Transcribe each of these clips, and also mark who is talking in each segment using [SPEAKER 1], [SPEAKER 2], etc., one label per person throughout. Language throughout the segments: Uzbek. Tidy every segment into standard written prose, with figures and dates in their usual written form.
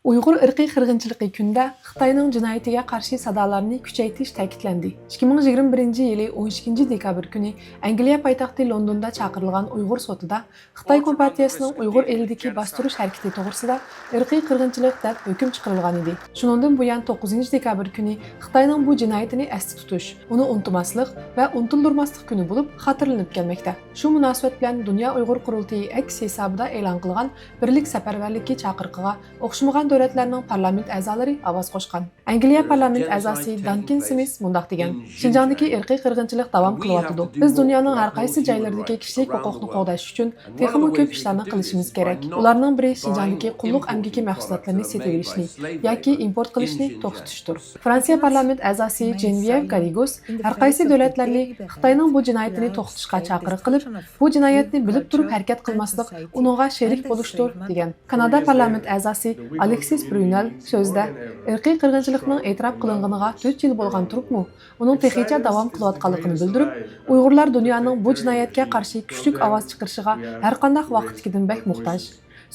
[SPEAKER 1] Uyg'ur irqiy qirg'inchiligi kunda Xitoyning jinoyatiga qarshi sadolarni kuchaytirish ta'kidlandi. 2021-yili 12-dekabr kuni Angliya poytaxti Londonda chaqirilgan Uyg'ur sudida Xitoy Kompartiyasining Uyg'ur elidagi bostirish harakati to'g'risida irqiy qirg'inchilik deb hukm chiqarilgan edi. Shuningdan buyon 9-dekabr kuni Xitoyning bu jinoyatini esda tutish, uni unutmaslik va unutildirmaslik kuni bo'lib xotirlanib kelmoqda. Shu munosabat bilan Dunyo Uyg'ur qurultiyi X hisobida e'lon qilgan birlik safarbarligi chaqiriqiga o'xshamagan davlatlarning parlament a'zolari ovoz qo'shgan. Angliya parlament a'zosi Duncan Smith mundaq degan: Xinjiangdagi irqiy qirg'inchilik davom qilyotdi. Biz dunyoning har qaysi joylaridagi kishilik huquqni qo'llash uchun texnik ko'p ishlarni qilishimiz kerak. Ularning biri Xinjiangdagi qulluq amgaki mahsulotlarini sotib olishni yoki import qilishni to'xtatishdir. Fransiya parlament a'zosi Genevieve Garrigos har qaysi davlatlarni Xitoyning bu jinoyatini to'xtatishga chaqiriq qilib, bu jinoyatni bilib turib harakat qilmaslik uningga sherik bo'lishdir degan. Kanada parlament a'zosi Alexis Brunel so'zda irqiy qirg'inchilikning e'tirof qilinganiga 4 yil bo'lgan turibmi, uning texicha davom qilayotganligini bildirib, Uyg'urlar dunyoning bu jinoyatga qarshi kuchli ovoz chiqarishiga har qanday vaqtkidan bek muhtoj.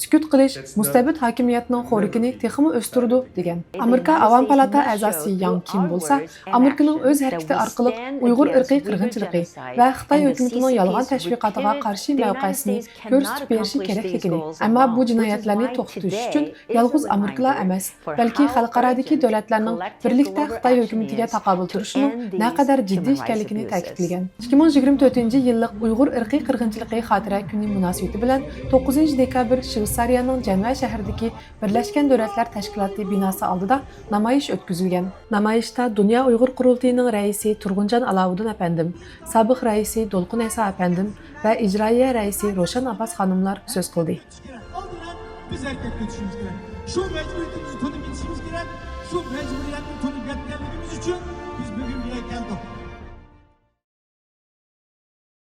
[SPEAKER 1] Sukut qilish mustabid hokimiyatning xo'rikini texmi o'stirdi degan. Amerika Avam palata a'zosi Yang Kim bo'lsa, Amerikaning o'z harakati orqali Uyg'ur irqiy qirg'inchiligi va Xitoy hukumatining yolg'on tashviqotiga qarshi mavqesini ko'rsatib berishi kerakligini, ammo bu jinoyatlarni to'xtatish uchun yolg'iz Amerikalar emas, balki xalqarodagi davlatlarning birlikda Xitoy hukumatiga taqobil turishining naqadar jiddiy ekanligini ta'kidlagan. 2024-yillik Uyg'ur irqiy qirg'inchiligi xotira kuni munosabati bilan 9-dekabr Shveysariyaning Janva shahridagi Birlashgan Davlatlar Tashkiloti binosi oldida namoyish o'tkazilgan. Namoyishda Dunyo Uyg'ur qurultiyining raisi Turg'unjon Alovuddin apandim, sobiq raisi Do'lqin Esa apandim va ijroiya raisi Ro'shan Abbas xonimlar so'z qildi.
[SPEAKER 2] Biz hareketga tushishimiz kerak. Shu majburiyatimizni to'lib ketishimiz kerak. Shu majburiyatni to'lib yetganligimiz uchun